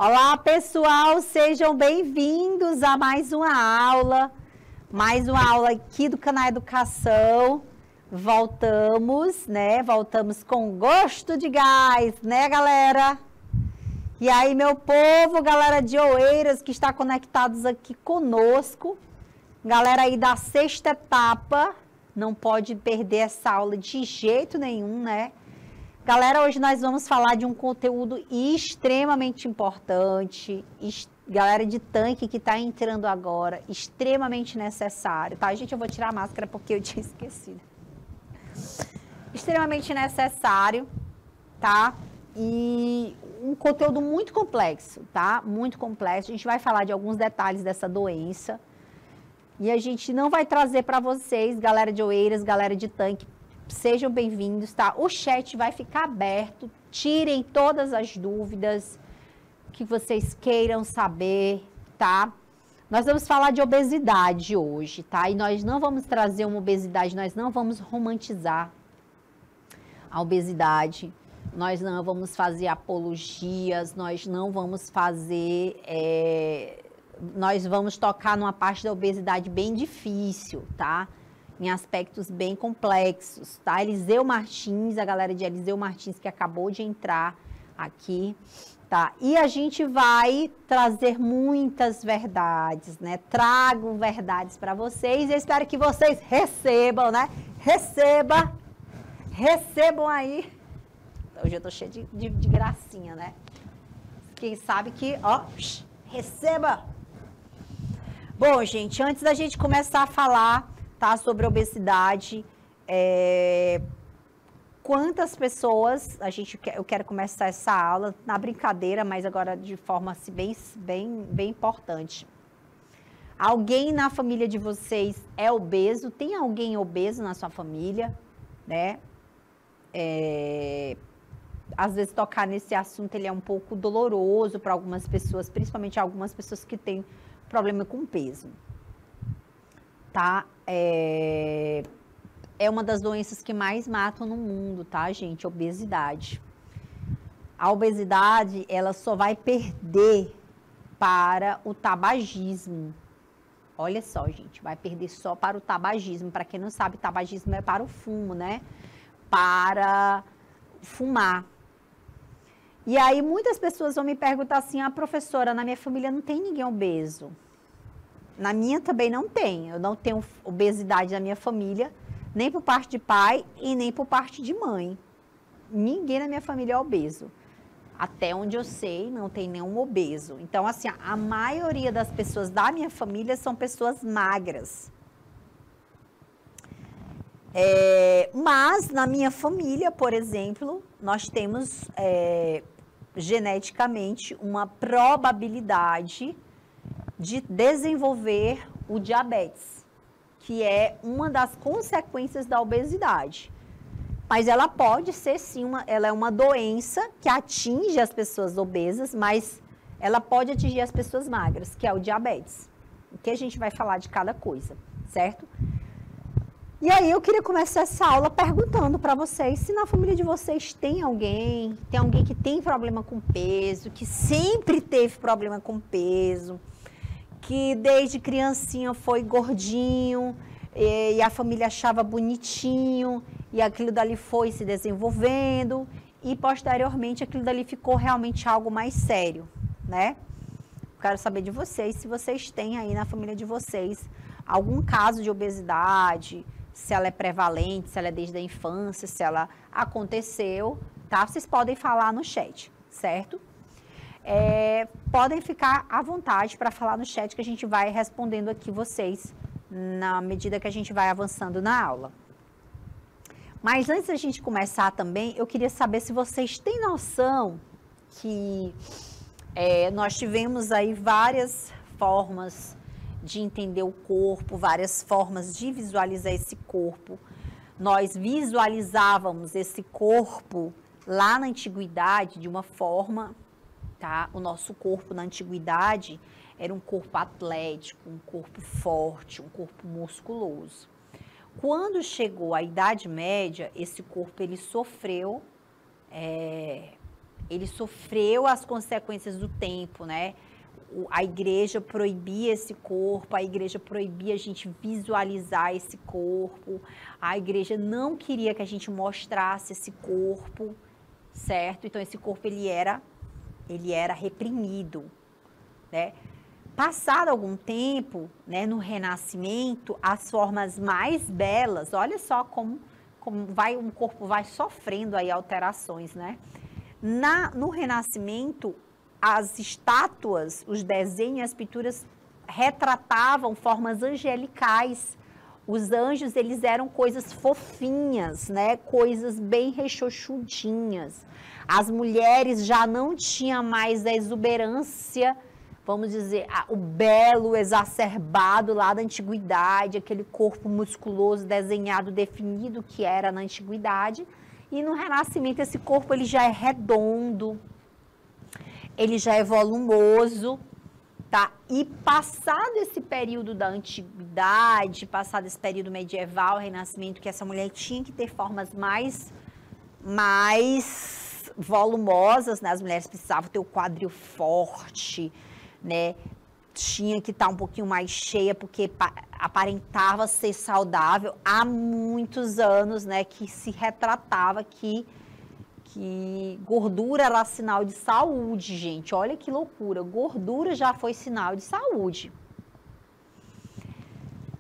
Olá, pessoal, sejam bem-vindos a mais uma aula aqui do canal Educação. Voltamos, né? Voltamos com gosto de gás, né, galera? E aí, meu povo, galera de Oeiras que está conectados aqui conosco, galera aí da sexta etapa, não pode perder essa aula de jeito nenhum, né? Galera, hoje nós vamos falar de um conteúdo extremamente importante, galera de tanque que está entrando agora, extremamente necessário, tá? Gente, eu vou tirar a máscara porque eu tinha esquecido. Extremamente necessário, tá? E um conteúdo muito complexo, tá? Muito complexo. A gente vai falar de alguns detalhes dessa doença e a gente não vai trazer para vocês, galera de Oeiras, galera de tanque, sejam bem-vindos, tá? O chat vai ficar aberto, tirem todas as dúvidas que vocês queiram saber, tá? Nós vamos falar de obesidade hoje, tá? E nós não vamos trazer uma obesidade, nós não vamos romantizar a obesidade, nós não vamos fazer apologias, nós não vamos fazer... nós vamos tocar numa parte da obesidade bem difícil, tá? Em aspectos bem complexos, tá? Eliseu Martins, a galera de Eliseu Martins que acabou de entrar aqui, tá? E a gente vai trazer muitas verdades, né? Trago verdades para vocês e espero que vocês recebam, né? Recebam aí. Hoje eu tô cheia de gracinha, né? Quem sabe que, ó, receba! Bom, gente, antes da gente começar a falar, tá, sobre obesidade, quantas pessoas, eu quero começar essa aula na brincadeira, mas agora de forma assim, bem importante. Alguém na família de vocês é obeso? Tem alguém obeso na sua família, né? Às vezes tocar nesse assunto ele é um pouco doloroso para algumas pessoas, principalmente algumas pessoas que têm problema com peso. Tá? É uma das doenças que mais matam no mundo, tá, gente? Obesidade. A obesidade, ela só vai perder para o tabagismo. Olha só, gente, vai perder só para o tabagismo. Para quem não sabe, tabagismo é para o fumo, né? Para fumar. E aí, muitas pessoas vão me perguntar assim, professora, na minha família não tem ninguém obeso. Na minha também não tem, eu não tenho obesidade na minha família, nem por parte de pai e nem por parte de mãe. Ninguém na minha família é obeso. Até onde eu sei, não tem nenhum obeso. Então, assim, a maioria das pessoas da minha família são pessoas magras. Mas, na minha família, por exemplo, nós temos geneticamente uma probabilidade de desenvolver o diabetes, que é uma das consequências da obesidade. Mas ela pode ser, sim, ela é uma doença que atinge as pessoas obesas, mas ela pode atingir as pessoas magras, que é o diabetes. O que a gente vai falar de cada coisa, certo? E aí eu queria começar essa aula perguntando para vocês se na família de vocês tem alguém que tem problema com peso, que sempre teve problema com peso, que desde criancinha foi gordinho e a família achava bonitinho e aquilo dali foi se desenvolvendo e posteriormente aquilo dali ficou realmente algo mais sério, né? Quero saber de vocês, se vocês têm aí na família de vocês algum caso de obesidade, se ela é prevalente, se ela é desde a infância, se ela aconteceu, tá? Vocês podem falar no chat, certo? Podem ficar à vontade para falar no chat que a gente vai respondendo aqui vocês na medida que a gente vai avançando na aula. Mas antes da gente começar também, eu queria saber se vocês têm noção que nós tivemos aí várias formas de entender o corpo, várias formas de visualizar esse corpo. Nós visualizávamos esse corpo lá na antiguidade de uma forma... Tá? O nosso corpo na antiguidade era um corpo atlético, um corpo forte, um corpo musculoso. Quando chegou a Idade Média, esse corpo ele sofreu ele sofreu as consequências do tempo, né? A igreja proibia esse corpo, a igreja proibia a gente visualizar esse corpo, a igreja não queria que a gente mostrasse esse corpo, certo? Então esse corpo ele era reprimido, né? Passado algum tempo, né, no Renascimento, as formas mais belas, olha só como um corpo vai sofrendo aí alterações, né? No Renascimento, as estátuas, os desenhos, as pinturas retratavam formas angelicais. Os anjos, eles eram coisas fofinhas, né? Coisas bem rechochudinhas. As mulheres já não tinham mais a exuberância, vamos dizer, o belo exacerbado lá da antiguidade, aquele corpo musculoso, desenhado, definido que era na antiguidade. E no Renascimento esse corpo ele já é redondo, ele já é volumoso, tá? E passado esse período da antiguidade, passado esse período medieval, Renascimento, que essa mulher tinha que ter formas mais volumosas, né? As mulheres precisavam ter o quadril forte, né? Tinha que estar um pouquinho mais cheia, porque aparentava ser saudável. Há muitos anos, né, que se retratava que gordura era sinal de saúde, gente. Olha que loucura. Gordura já foi sinal de saúde.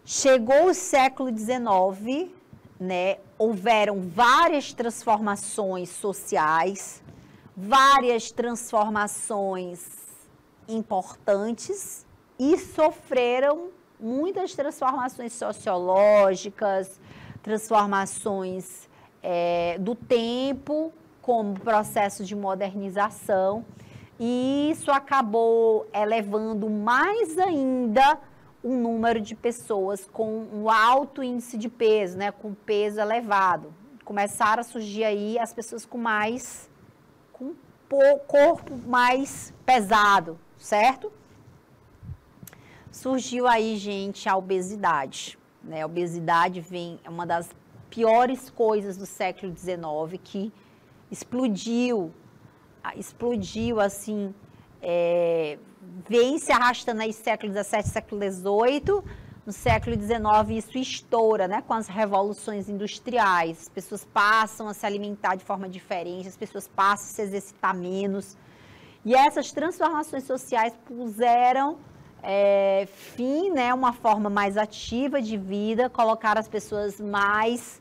Chegou o século XIX, né? Houveram várias transformações sociais, várias transformações importantes e sofreram muitas transformações sociológicas, transformações do tempo, como processo de modernização, e isso acabou elevando mais ainda o número de pessoas com um alto índice de peso, né, com peso elevado. Começaram a surgir aí as pessoas com corpo mais pesado, certo? Surgiu aí, gente, a obesidade, né? A obesidade é uma das piores coisas do século XIX, que explodiu assim, vem se arrastando aí século XVII, século XVIII, no século XIX isso estoura, né, com as revoluções industriais, as pessoas passam a se alimentar de forma diferente, as pessoas passam a se exercitar menos, e essas transformações sociais puseram fim, né, uma forma mais ativa de vida, colocaram as pessoas mais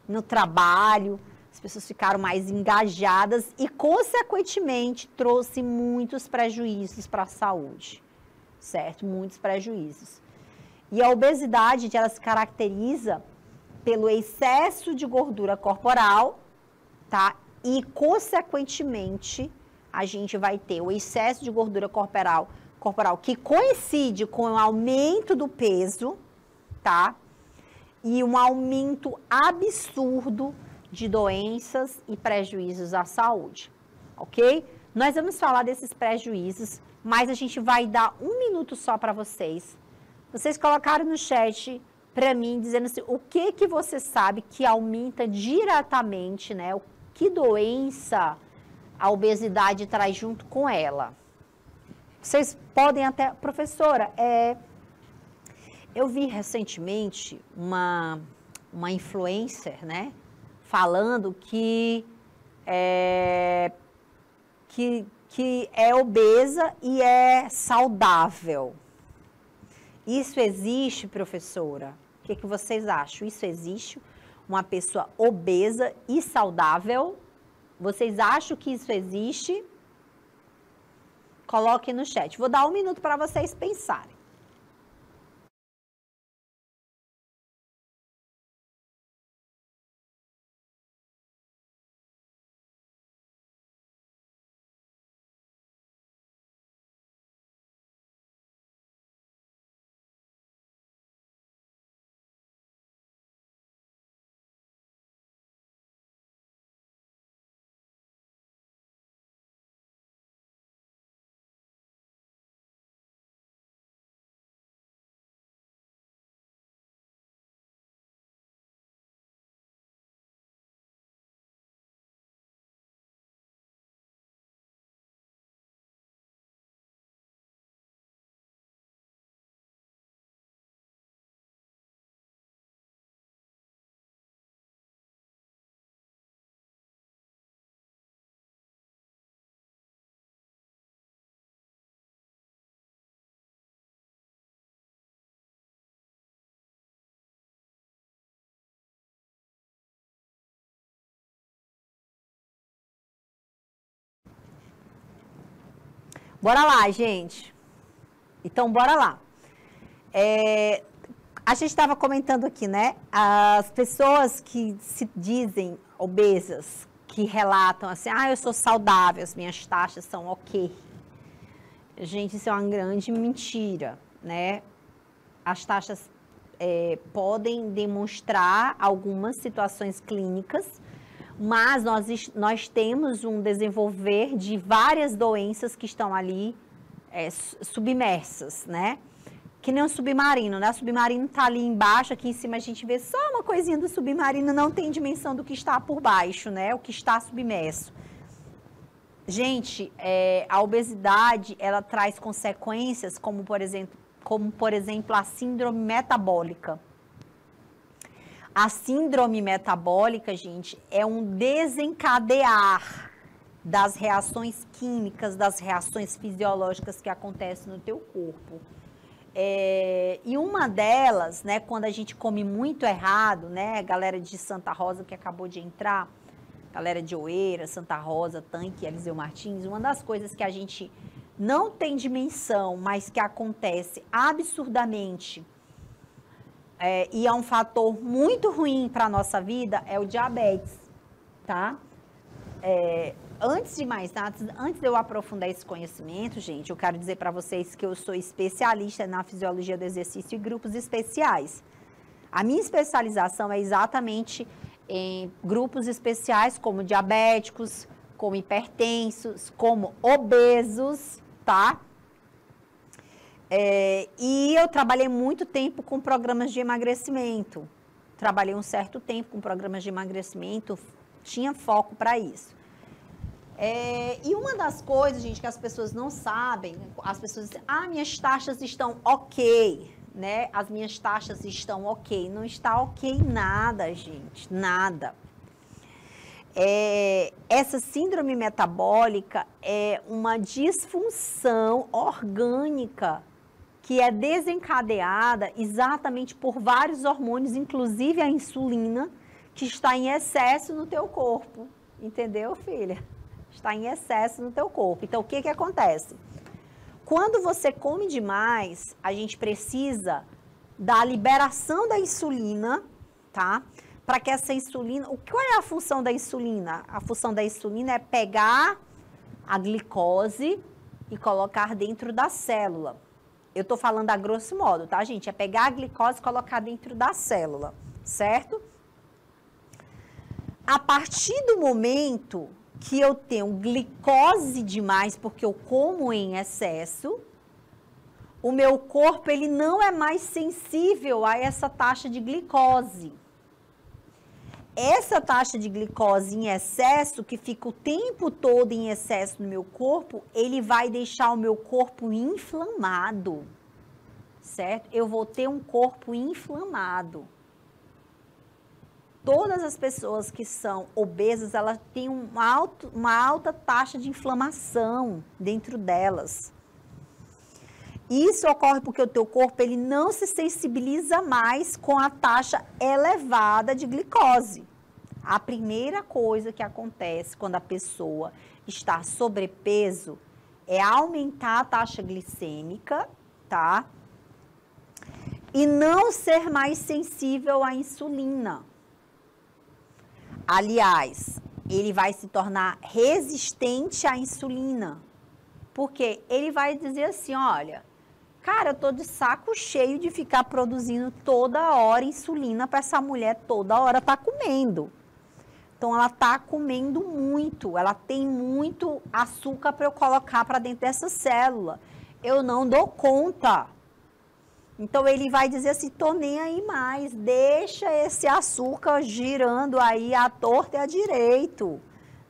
no trabalho, as pessoas ficaram mais engajadas e, consequentemente, trouxe muitos prejuízos para a saúde, certo? Muitos prejuízos. E a obesidade, ela se caracteriza pelo excesso de gordura corporal, tá? E, consequentemente, a gente vai ter o excesso de gordura corporal que coincide com o aumento do peso, tá? E um aumento absurdo de doenças e prejuízos à saúde, ok? Nós vamos falar desses prejuízos, mas a gente vai dar um minuto só para vocês. Vocês colocaram no chat para mim, dizendo assim, o que você sabe que aumenta diretamente, né? Que doença a obesidade traz junto com ela? Vocês podem até... Professora, eu vi recentemente uma influencer, né? Falando que é obesa e é saudável. Isso existe, professora? O que vocês acham? Isso existe? Uma pessoa obesa e saudável? Vocês acham que isso existe? Coloquem no chat. Vou dar um minuto para vocês pensarem. Bora lá, gente. Então, bora lá. A gente estava comentando aqui, né? As pessoas que se dizem obesas, que relatam assim, eu sou saudável, as minhas taxas são ok. Gente, isso é uma grande mentira, né? As taxas podem demonstrar algumas situações clínicas, mas nós temos um desenvolver de várias doenças que estão ali submersas, né? Que nem um submarino, né? O submarino está ali embaixo, aqui em cima a gente vê só uma coisinha do submarino, não tem dimensão do que está por baixo, né? O que está submerso. Gente, a obesidade, ela traz consequências como, por exemplo, a síndrome metabólica. A síndrome metabólica, gente, é um desencadear das reações químicas, das reações fisiológicas que acontecem no teu corpo. E uma delas, né, quando a gente come muito errado, né, galera de Santa Rosa que acabou de entrar, galera de Oeiras, Santa Rosa, Tanque, Eliseu Martins, uma das coisas que a gente não tem dimensão, mas que acontece absurdamente, e é um fator muito ruim para a nossa vida, é o diabetes, tá? Antes de mais nada, antes de eu aprofundar esse conhecimento, gente, eu quero dizer para vocês que eu sou especialista na fisiologia do exercício e grupos especiais. A minha especialização é exatamente em grupos especiais como diabéticos, como hipertensos, como obesos, tá? E eu trabalhei muito tempo com programas de emagrecimento. Trabalhei um certo tempo com programas de emagrecimento, tinha foco para isso. E uma das coisas, gente, que as pessoas não sabem, as pessoas dizem, minhas taxas estão ok, né? As minhas taxas estão ok. Não está ok nada, gente, nada. Essa síndrome metabólica é uma disfunção orgânica que é desencadeada exatamente por vários hormônios, inclusive a insulina, que está em excesso no teu corpo. Entendeu, filha? Está em excesso no teu corpo. Então, o que acontece? Quando você come demais, a gente precisa da liberação da insulina, tá? Para que essa insulina... Qual é a função da insulina? A função da insulina é pegar a glicose e colocar dentro da célula. Eu estou falando a grosso modo, tá, gente? É pegar a glicose e colocar dentro da célula, certo? A partir do momento que eu tenho glicose demais, porque eu como em excesso, o meu corpo ele não é mais sensível a essa taxa de glicose. Essa taxa de glicose em excesso, que fica o tempo todo em excesso no meu corpo, ele vai deixar o meu corpo inflamado, certo? Eu vou ter um corpo inflamado. Todas as pessoas que são obesas, elas têm uma alta taxa de inflamação dentro delas. Isso ocorre porque o teu corpo ele não se sensibiliza mais com a taxa elevada de glicose. A primeira coisa que acontece quando a pessoa está sobrepeso é aumentar a taxa glicêmica, tá? E não ser mais sensível à insulina. Aliás, ele vai se tornar resistente à insulina. Porque ele vai dizer assim, olha, cara, eu tô de saco cheio de ficar produzindo toda hora insulina para essa mulher toda hora tá comendo. Então, ela tá comendo muito, ela tem muito açúcar para eu colocar para dentro dessa célula. Eu não dou conta. Então, ele vai dizer assim, tô nem aí mais, deixa esse açúcar girando aí à torta e à direito,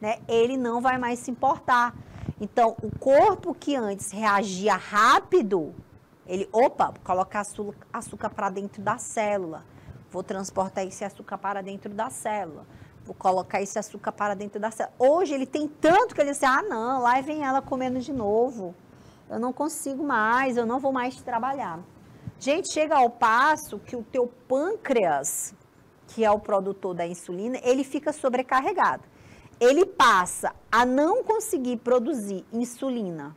né? Ele não vai mais se importar. Então, o corpo que antes reagia rápido, ele, colocar açúcar para dentro da célula, vou transportar esse açúcar para dentro da célula, vou colocar esse açúcar para dentro da célula. Hoje, ele tem tanto que ele diz, não, lá vem ela comendo de novo, eu não consigo mais, eu não vou mais trabalhar. Gente, chega ao passo que o teu pâncreas, que é o produtor da insulina, ele fica sobrecarregado. Ele passa a não conseguir produzir insulina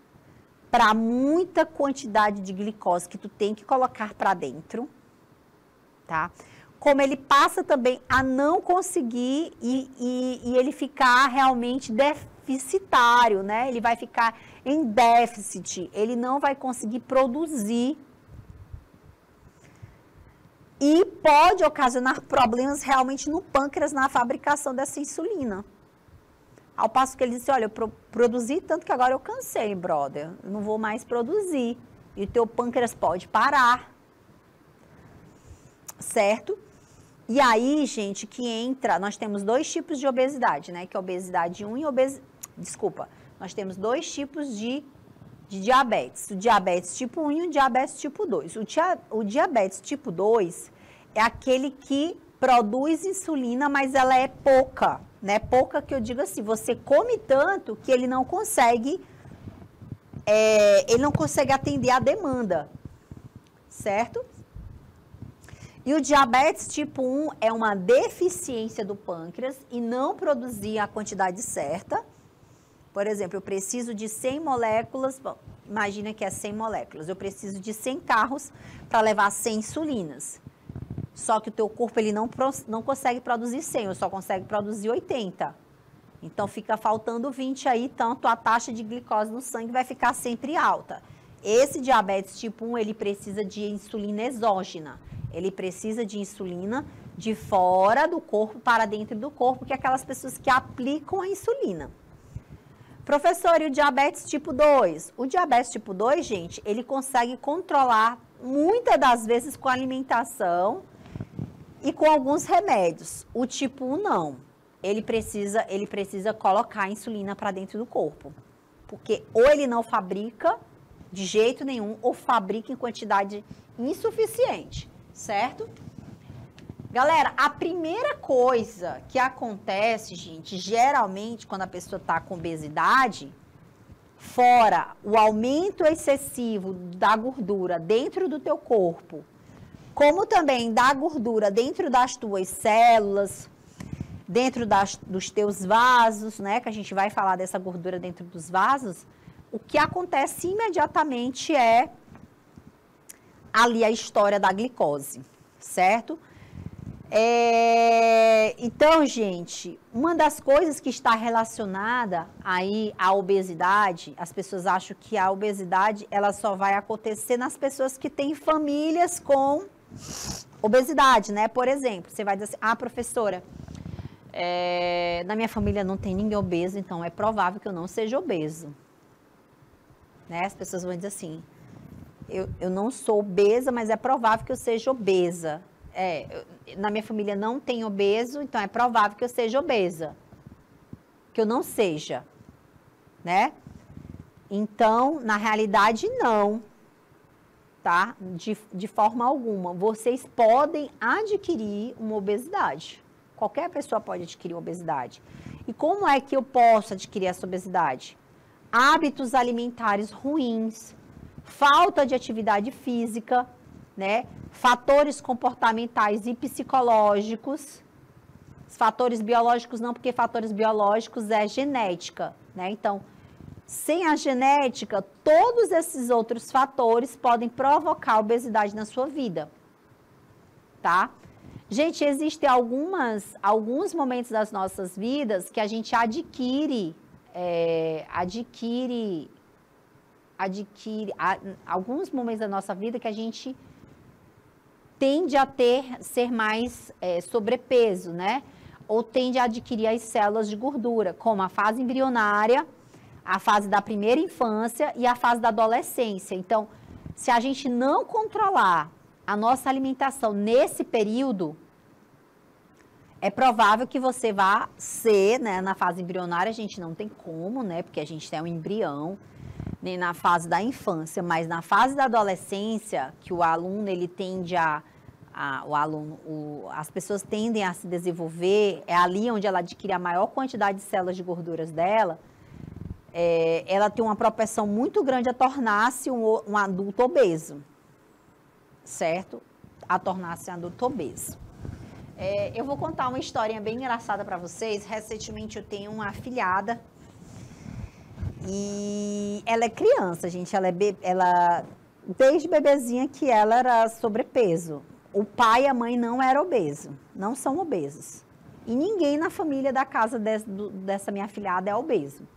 para muita quantidade de glicose que tu tem que colocar para dentro, tá? Como ele passa também a não conseguir e ele ficar realmente deficitário, né? Ele vai ficar em déficit, ele não vai conseguir produzir e pode ocasionar problemas realmente no pâncreas na fabricação dessa insulina. Ao passo que ele disse, olha, eu produzi tanto que agora eu cansei, brother, eu não vou mais produzir. E o teu pâncreas pode parar, certo? E aí, gente, que entra, nós temos 2 tipos de obesidade, né? Que é obesidade 1 e obesidade, desculpa, nós temos 2 tipos de diabetes. O diabetes tipo 1 e o diabetes tipo 2. O diabetes tipo 2 é aquele que produz insulina, mas ela é pouca, né? Pouca que eu digo assim, você come tanto que ele não consegue atender a demanda, certo? E o diabetes tipo 1 é uma deficiência do pâncreas e não produzir a quantidade certa. Por exemplo, eu preciso de 100 moléculas, bom, imagina que é 100 moléculas, eu preciso de 100 carros para levar 100 insulinas. Só que o teu corpo ele não consegue produzir 100, ele só consegue produzir 80. Então, fica faltando 20 aí, tanto a taxa de glicose no sangue vai ficar sempre alta. Esse diabetes tipo 1, ele precisa de insulina exógena. Ele precisa de insulina de fora do corpo para dentro do corpo, que é aquelas pessoas que aplicam a insulina. Professor, e o diabetes tipo 2? O diabetes tipo 2, gente, ele consegue controlar muitas das vezes com alimentação e com alguns remédios. O tipo 1 não. Ele precisa colocar a insulina para dentro do corpo. Porque ou ele não fabrica de jeito nenhum, ou fabrica em quantidade insuficiente, certo? Galera, a primeira coisa que acontece, gente, geralmente quando a pessoa está com obesidade, fora o aumento excessivo da gordura dentro do teu corpo, como também da gordura dentro das tuas células, dentro dos teus vasos, né, que a gente vai falar dessa gordura dentro dos vasos, o que acontece imediatamente é ali a história da glicose, certo? Então, gente, uma das coisas que está relacionada aí à obesidade, as pessoas acham que a obesidade ela só vai acontecer nas pessoas que têm famílias com obesidade, né? Por exemplo, você vai dizer assim, professora, na minha família não tem ninguém obeso, então é provável que eu não seja obeso. Né? As pessoas vão dizer assim, eu não sou obesa, mas é provável que eu seja obesa. Na minha família não tem obeso, então é provável que eu seja obesa. Que eu não seja, né? Então, na realidade, não, tá? De forma alguma. Vocês podem adquirir uma obesidade. Qualquer pessoa pode adquirir uma obesidade. E como é que eu posso adquirir essa obesidade? Hábitos alimentares ruins, falta de atividade física, né? Fatores comportamentais e psicológicos, fatores biológicos não, porque fatores biológicos é genética, né? Então, sem a genética, todos esses outros fatores podem provocar obesidade na sua vida, tá? Gente, existem alguns momentos das nossas vidas que a gente adquire alguns momentos da nossa vida que a gente tende a ser mais sobrepeso, né? Ou tende a adquirir as células de gordura, como a fase embrionária, a fase da primeira infância e a fase da adolescência. Então, se a gente não controlar a nossa alimentação nesse período, é provável que você vá ser, né, na fase embrionária, a gente não tem como, né, porque a gente tem um embrião, nem na fase da infância, mas na fase da adolescência, que o aluno, ele tende as pessoas tendem a se desenvolver, é ali onde ela adquire a maior quantidade de células de gorduras dela, ela tem uma propensão muito grande a tornar-se um adulto obeso, certo? A tornar-se um adulto obeso. Eu vou contar uma historinha bem engraçada para vocês. Recentemente eu tenho uma afilhada E ela é criança, gente. Ela desde bebezinha que ela era sobrepeso. O pai e a mãe não eram obesos, não são obesos. E ninguém na família da casa dessa minha afilhada é obeso.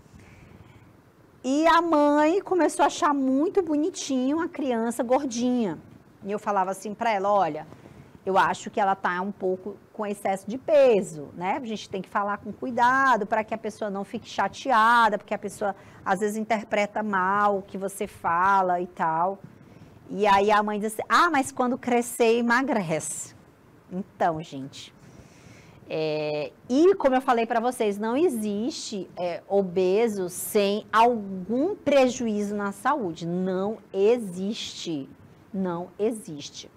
E a mãe começou a achar muito bonitinho a criança gordinha. E eu falava assim para ela, olha, eu acho que ela tá um pouco com excesso de peso, né? A gente tem que falar com cuidado para que a pessoa não fique chateada, porque a pessoa às vezes interpreta mal o que você fala e tal. E aí a mãe diz assim, ah, mas quando crescer emagrece. Então, gente, e como eu falei para vocês, não existe obeso sem algum prejuízo na saúde. Não existe. Não existe.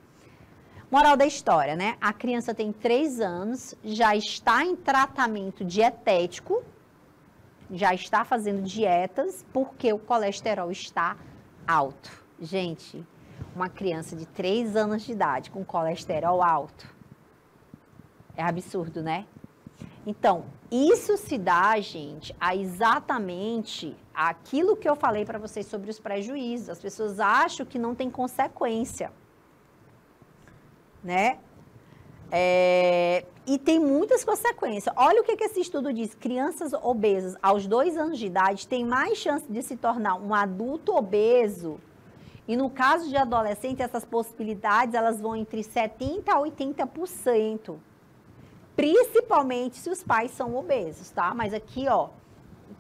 Moral da história, né? A criança tem 3 anos, já está em tratamento dietético, já está fazendo dietas, porque o colesterol está alto. Gente, uma criança de 3 anos de idade com colesterol alto, é absurdo, né? Então, isso se dá, gente, a exatamente aquilo que eu falei para vocês sobre os prejuízos. As pessoas acham que não tem consequência, né? E tem muitas consequências. Olha o que esse estudo diz. Crianças obesas aos 2 anos de idade têm mais chance de se tornar um adulto obeso. E no caso de adolescente, essas possibilidades, elas vão entre 70% a 80%. Principalmente se os pais são obesos, tá? Mas aqui, ó,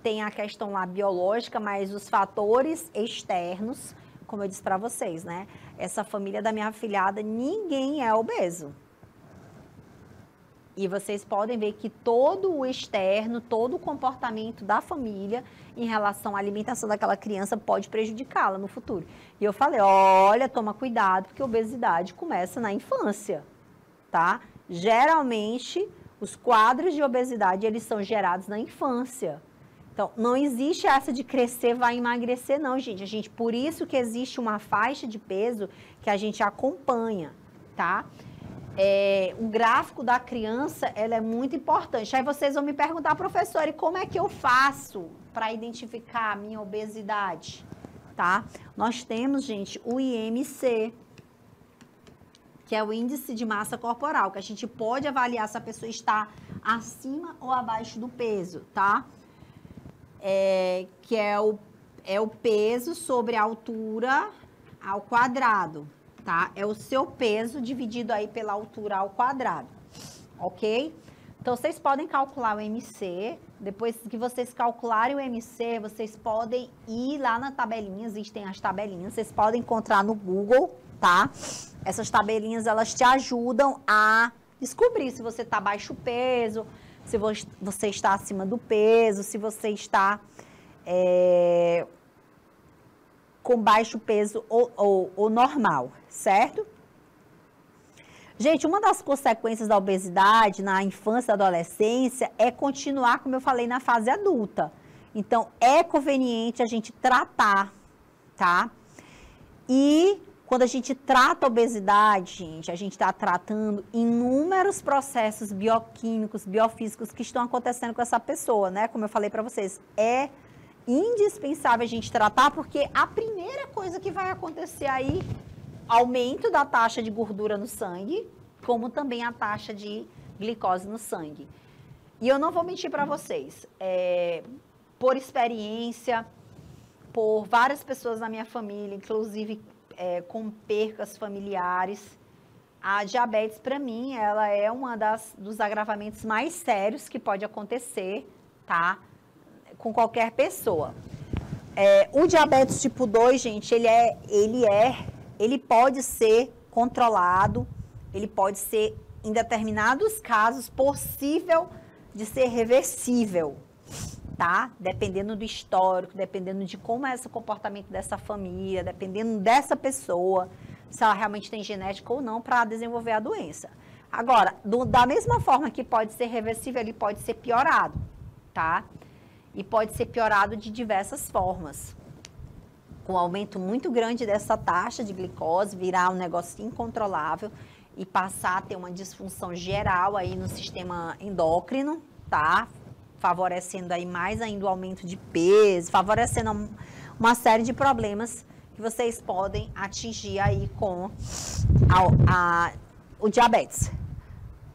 tem a questão lá biológica, mas os fatores externos, como eu disse para vocês, né? Essa família da minha afilhada, ninguém é obeso. E vocês podem ver que todo o externo, todo o comportamento da família em relação à alimentação daquela criança pode prejudicá-la no futuro. E eu falei, olha, toma cuidado, porque a obesidade começa na infância, tá? Geralmente, os quadros de obesidade, eles são gerados na infância. Então, não existe essa de crescer, vai emagrecer, não, gente. Por isso que existe uma faixa de peso que a gente acompanha, tá? O gráfico da criança, ela é muito importante. Aí vocês vão me perguntar, professora, e como é que eu faço para identificar a minha obesidade, tá? Nós temos, gente, o IMC, que é o índice de massa corporal, que a gente pode avaliar se a pessoa está acima ou abaixo do peso, tá? Que é o peso sobre a altura ao quadrado, tá? É o seu peso dividido aí pela altura ao quadrado, ok? Então, vocês podem calcular o MC. Depois que vocês calcularem o MC, vocês podem ir lá na tabelinha, existem as tabelinhas, vocês podem encontrar no Google, tá? Essas tabelinhas, elas te ajudam a descobrir se você está baixo peso, se você está acima do peso, se você está com baixo peso ou normal, certo? Gente, uma das consequências da obesidade na infância e adolescência é continuar, como eu falei, na fase adulta. Então, é conveniente a gente tratar, tá? E quando a gente trata a obesidade, gente, a gente está tratando inúmeros processos bioquímicos, biofísicos que estão acontecendo com essa pessoa, né? Como eu falei para vocês, é indispensável a gente tratar, porque a primeira coisa que vai acontecer aí, aumento da taxa de gordura no sangue, como também a taxa de glicose no sangue. E eu não vou mentir para vocês, por experiência, por várias pessoas na minha família, inclusive com percas familiares, a diabetes, para mim, ela é uma dos agravamentos mais sérios que pode acontecer, tá? Com qualquer pessoa. O diabetes tipo 2, gente, ele pode ser controlado, ele pode ser, em determinados casos, possível de ser reversível, tá? Dependendo do histórico, dependendo de como é esse comportamento dessa família, dependendo dessa pessoa, se ela realmente tem genética ou não para desenvolver a doença. Agora, da mesma forma que pode ser reversível, ele pode ser piorado, tá? E pode ser piorado de diversas formas. Com um aumento muito grande dessa taxa de glicose, virar um negócio incontrolável e passar a ter uma disfunção geral aí no sistema endócrino, tá? favorecendo aí mais ainda o aumento de peso, favorecendo uma série de problemas que vocês podem atingir aí com o diabetes.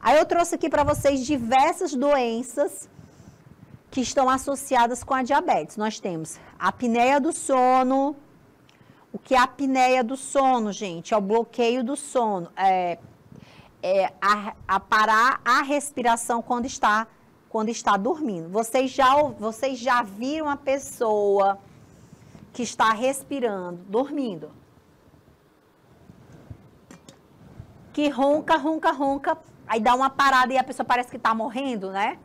Aí eu trouxe aqui para vocês diversas doenças que estão associadas com a diabetes. Nós temos a apneia do sono. O que é a apneia do sono, gente? É o bloqueio do sono. A parar a respiração quando está dormindo. Vocês já viram a pessoa que está respirando, dormindo? Que ronca, ronca, ronca, aí dá uma parada e a pessoa parece que está morrendo, né?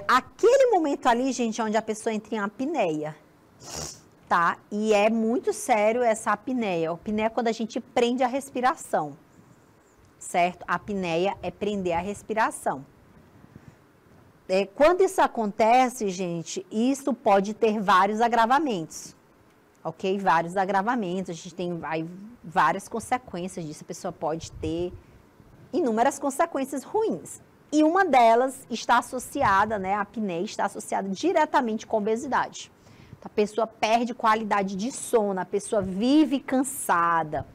Aquele momento ali, gente, onde a pessoa entra em apneia, tá? E é muito sério essa apneia. A apneia é quando a gente prende a respiração, certo? A apneia é prender a respiração. Quando isso acontece, gente, isso pode ter vários agravamentos, ok? Vários agravamentos, a gente tem várias consequências disso. A pessoa pode ter inúmeras consequências ruins. E uma delas está associada, né, a apneia está associada diretamente com a obesidade. Então, a pessoa perde qualidade de sono, a pessoa vive cansada,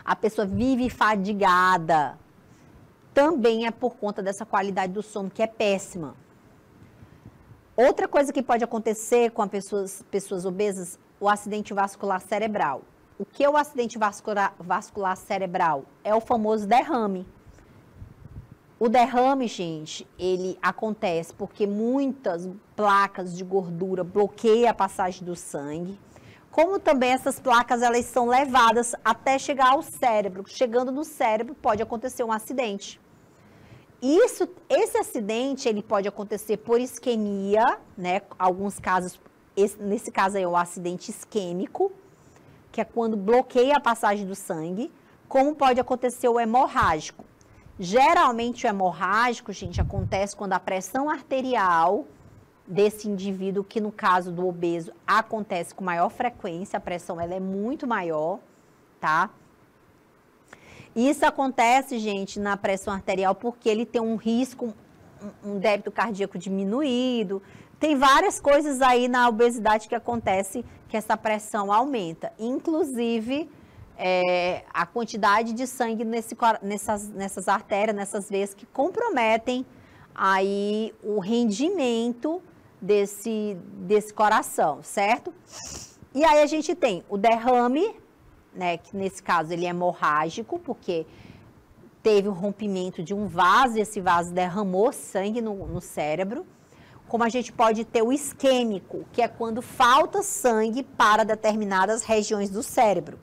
a pessoa vive fadigada. Também é por conta dessa qualidade do sono que é péssima. Outra coisa que pode acontecer com as pessoas obesas, o acidente vascular cerebral. O que é o acidente vascular cerebral? É o famoso derrame. O derrame, gente, ele acontece porque muitas placas de gordura bloqueiam a passagem do sangue, como também essas placas, elas são levadas até chegar ao cérebro. Chegando no cérebro, pode acontecer um acidente. Esse acidente, ele pode acontecer por isquemia, né? Alguns casos, nesse caso aí é o acidente isquêmico, que é quando bloqueia a passagem do sangue, como pode acontecer o hemorrágico. Geralmente o hemorrágico, gente, acontece quando a pressão arterial desse indivíduo, que no caso do obeso acontece com maior frequência, a pressão ela é muito maior, tá? Isso acontece, gente, na pressão arterial porque ele tem um risco, um débito cardíaco diminuído. Tem várias coisas aí na obesidade que acontece que essa pressão aumenta. Inclusive, a quantidade de sangue nessas artérias, nessas veias que comprometem aí o rendimento desse coração, certo? E aí a gente tem o derrame, né, que nesse caso ele é hemorrágico, porque teve o rompimento de um vaso e esse vaso derramou sangue no cérebro. Como a gente pode ter o isquêmico, que é quando falta sangue para determinadas regiões do cérebro.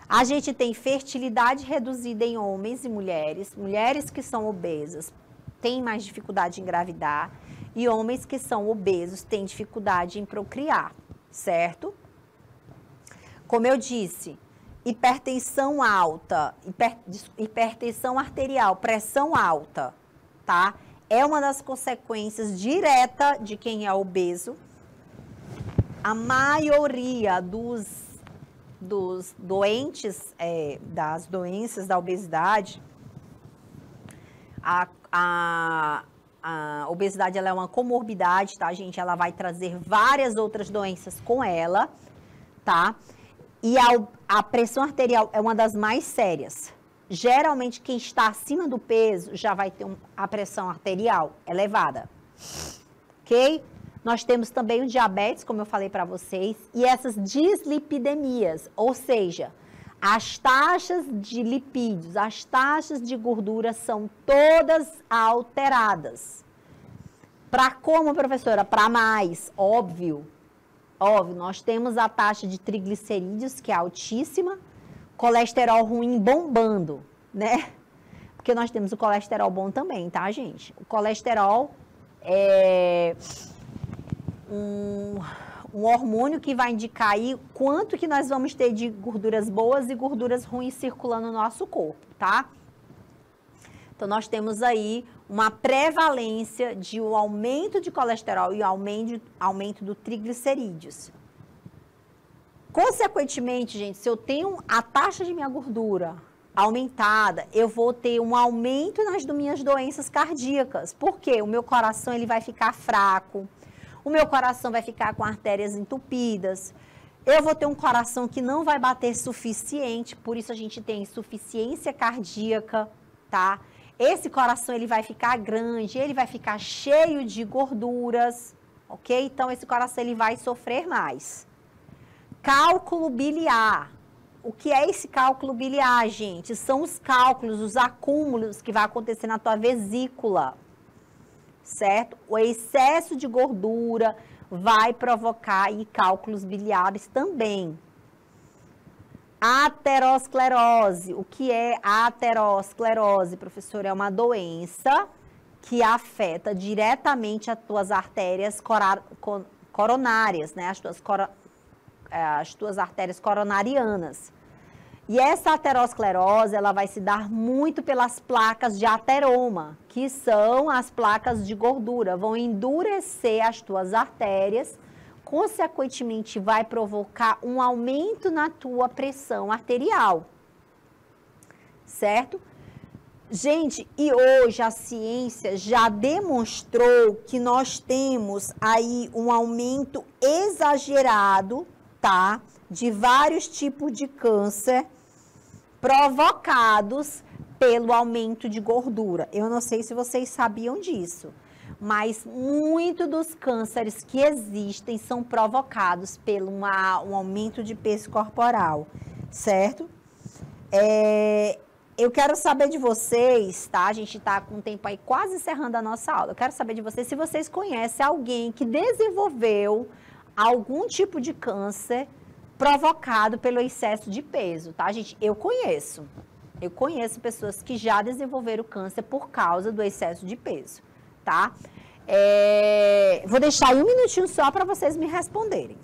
A gente tem fertilidade reduzida em homens e mulheres. Mulheres que são obesas têm mais dificuldade em engravidar e homens que são obesos têm dificuldade em procriar, certo? Como eu disse, hipertensão alta, hipertensão arterial, pressão alta, tá? É uma das consequências diretas de quem é obeso. A maioria dos doentes, das doenças da obesidade, a obesidade ela é uma comorbidade, tá, gente? Ela vai trazer várias outras doenças com ela, tá? E a pressão arterial é uma das mais sérias. Geralmente, quem está acima do peso já vai ter a pressão arterial elevada, ok? Nós temos também o diabetes, como eu falei para vocês, e essas dislipidemias, ou seja, as taxas de lipídios, as taxas de gordura são todas alteradas. Para como, professora? Para mais, óbvio. Óbvio, nós temos a taxa de triglicerídeos, que é altíssima, colesterol ruim bombando, né? Porque nós temos o colesterol bom também, tá, gente? O colesterol é um hormônio que vai indicar aí quanto que nós vamos ter de gorduras boas e gorduras ruins circulando no nosso corpo, tá? Então, nós temos aí uma prevalência de um aumento de colesterol e aumento do triglicerídeos. Consequentemente, gente, se eu tenho a taxa de minha gordura aumentada, eu vou ter um aumento nas minhas doenças cardíacas. Por quê? O meu coração ele vai ficar fraco, o meu coração vai ficar com artérias entupidas, eu vou ter um coração que não vai bater suficiente, por isso a gente tem insuficiência cardíaca, tá? Esse coração ele vai ficar grande, ele vai ficar cheio de gorduras, ok? Então esse coração ele vai sofrer mais. Cálculo biliar. O que é esse cálculo biliar, gente? São os cálculos, os acúmulos que vai acontecer na tua vesícula, certo? O excesso de gordura vai provocar aí cálculos biliares também. Aterosclerose. O que é aterosclerose, professor? É uma doença que afeta diretamente as tuas artérias coronárias, né? As tuas artérias coronarianas. E essa aterosclerose, ela vai se dar muito pelas placas de ateroma, que são as placas de gordura, vão endurecer as tuas artérias, consequentemente vai provocar um aumento na tua pressão arterial, certo? Gente, e hoje a ciência já demonstrou que nós temos aí um aumento exagerado, tá? De vários tipos de câncer provocados pelo aumento de gordura. Eu não sei se vocês sabiam disso, mas muitos dos cânceres que existem são provocados pelo um aumento de peso corporal, certo? Eu quero saber de vocês, tá? A gente tá com o tempo aí quase encerrando a nossa aula. Eu quero saber de vocês se vocês conhecem alguém que desenvolveu algum tipo de câncer provocado pelo excesso de peso, tá, gente? Eu conheço pessoas que já desenvolveram câncer por causa do excesso de peso, tá? Vou deixar aí um minutinho só para vocês me responderem.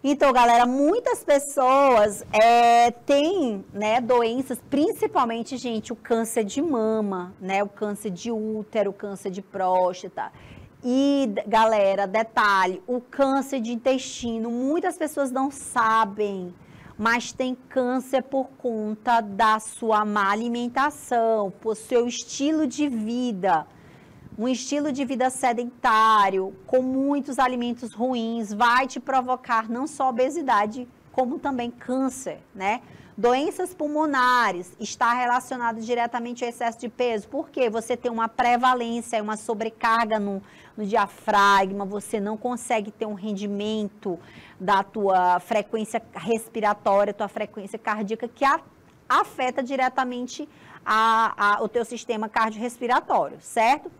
Então, galera, muitas pessoas têm, né, doenças, principalmente, gente, o câncer de mama, né, o câncer de útero, o câncer de próstata. E, galera, detalhe, o câncer de intestino, muitas pessoas não sabem, mas tem câncer por conta da sua má alimentação, por seu estilo de vida. Um estilo de vida sedentário, com muitos alimentos ruins, vai te provocar não só obesidade, como também câncer, né? Doenças pulmonares, está relacionado diretamente ao excesso de peso, porque você tem uma prevalência, uma sobrecarga no diafragma, você não consegue ter um rendimento da tua frequência respiratória, tua frequência cardíaca, que afeta diretamente o teu sistema cardiorrespiratório, certo?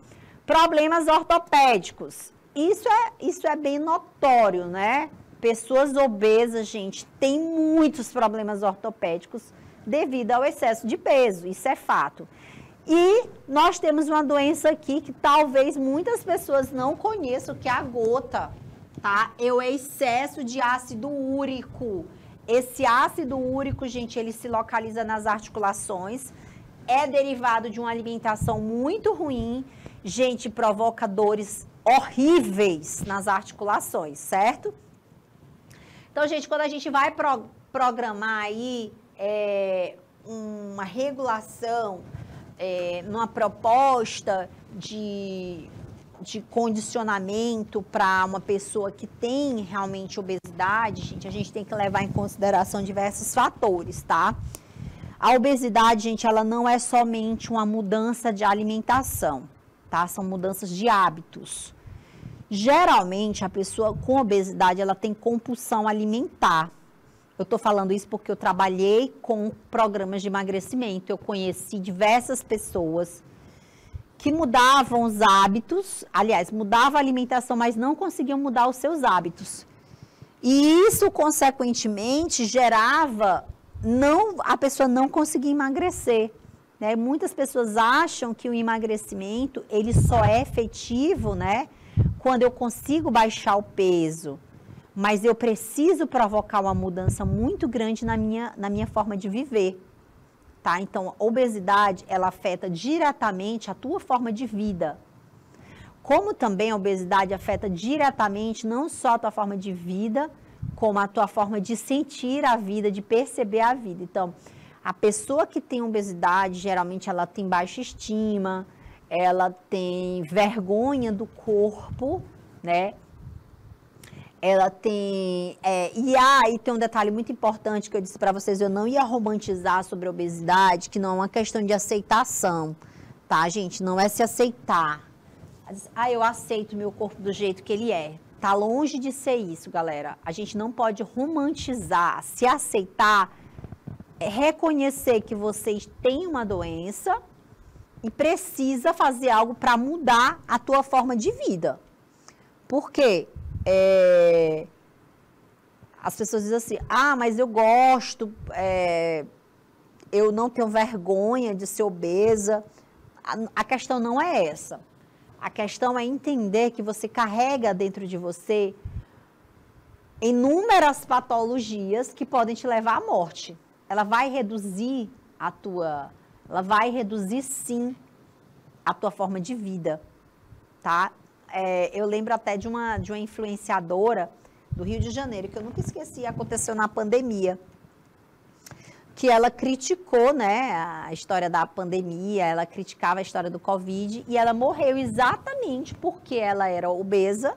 Problemas ortopédicos, isso é bem notório, né? Pessoas obesas, gente, têm muitos problemas ortopédicos devido ao excesso de peso, isso é fato. E nós temos uma doença aqui que talvez muitas pessoas não conheçam, que é a gota, tá? É o excesso de ácido úrico. Esse ácido úrico, gente, ele se localiza nas articulações, é derivado de uma alimentação muito ruim, gente, provoca dores horríveis nas articulações, certo? Então, gente, quando a gente vai programar aí uma regulação, numa proposta de condicionamento para uma pessoa que tem realmente obesidade, gente, a gente tem que levar em consideração diversos fatores, tá? A obesidade, gente, ela não é somente uma mudança de alimentação, tá? São mudanças de hábitos. Geralmente, a pessoa com obesidade, ela tem compulsão alimentar. Eu estou falando isso porque eu trabalhei com programas de emagrecimento. Eu conheci diversas pessoas que mudavam os hábitos, aliás, mudavam a alimentação, mas não conseguiam mudar os seus hábitos. E isso, consequentemente, gerava a pessoa não conseguir emagrecer, né? Muitas pessoas acham que o emagrecimento, ele só é efetivo, né, quando eu consigo baixar o peso, mas eu preciso provocar uma mudança muito grande na minha forma de viver, tá? Então, a obesidade, ela afeta diretamente a tua forma de vida. Como também a obesidade afeta diretamente não só a tua forma de vida, como a tua forma de sentir a vida, de perceber a vida. Então, a pessoa que tem obesidade, geralmente ela tem baixa estima, ela tem vergonha do corpo, né? Ela tem... e tem um detalhe muito importante que eu disse para vocês, eu não ia romantizar sobre a obesidade, que não é uma questão de aceitação, tá, gente? Não é se aceitar. Eu aceito meu corpo do jeito que ele é. Tá longe de ser isso, galera. A gente não pode romantizar. Se aceitar, reconhecer que vocês têm uma doença e precisa fazer algo para mudar a tua forma de vida. Por quê? As pessoas dizem assim, mas eu gosto, eu não tenho vergonha de ser obesa. A questão não é essa. A questão é entender que você carrega dentro de você inúmeras patologias que podem te levar à morte. Ela vai reduzir ela vai reduzir sim a tua forma de vida, tá? Eu lembro até de uma influenciadora do Rio de Janeiro, que eu nunca esqueci, aconteceu na pandemia, que ela criticou, né, a história da pandemia, ela criticava a história do Covid, e ela morreu exatamente porque ela era obesa,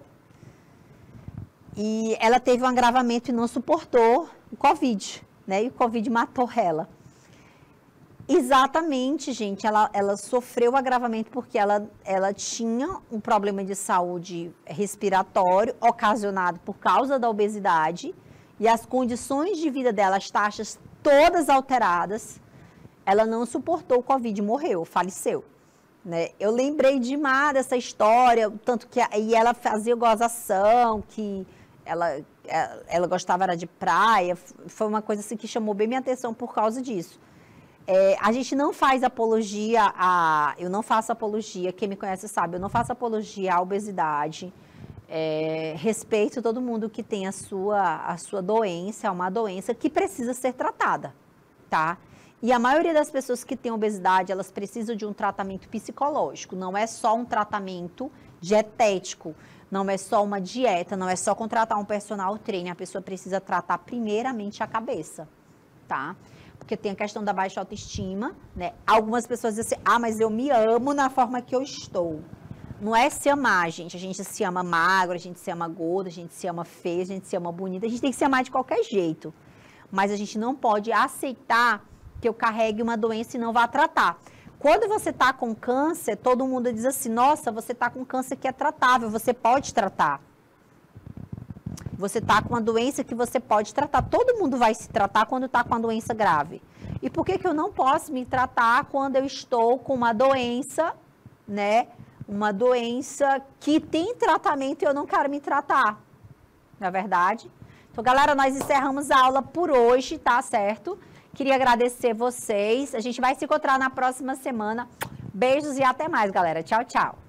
e ela teve um agravamento e não suportou o Covid, né, e o Covid matou ela. Exatamente, gente, ela sofreu o agravamento porque ela tinha um problema de saúde respiratório ocasionado por causa da obesidade, e as condições de vida dela, as taxas todas alteradas, ela não suportou o Covid, morreu, faleceu, né? Eu lembrei demais dessa história, tanto que e ela fazia gozação, que ela gostava era de praia, foi uma coisa assim que chamou bem minha atenção por causa disso. A gente não faz apologia eu não faço apologia, quem me conhece sabe, eu não faço apologia à obesidade, respeito todo mundo que tem a sua doença, é uma doença que precisa ser tratada, tá? E a maioria das pessoas que têm obesidade, elas precisam de um tratamento psicológico, não é só um tratamento dietético, não é só uma dieta, não é só contratar um personal trainer, a pessoa precisa tratar primeiramente a cabeça, tá? Porque tem a questão da baixa autoestima, né? Algumas pessoas dizem assim, mas eu me amo na forma que eu estou. não é se amar, gente. A gente se ama magro, a gente se ama gordo, a gente se ama feio, a gente se ama bonita. A gente tem que se amar de qualquer jeito. Mas a gente não pode aceitar que eu carregue uma doença e não vá tratar. Quando você está com câncer, todo mundo diz assim, nossa, você está com câncer que é tratável, você pode tratar. Você está com uma doença que você pode tratar. Todo mundo vai se tratar quando está com uma doença grave. E por que eu não posso me tratar quando eu estou com uma doença, né? Uma doença que tem tratamento e eu não quero me tratar. Não é verdade? Então, galera, nós encerramos a aula por hoje, tá certo? Queria agradecer vocês. A gente vai se encontrar na próxima semana. Beijos e até mais, galera. Tchau, tchau.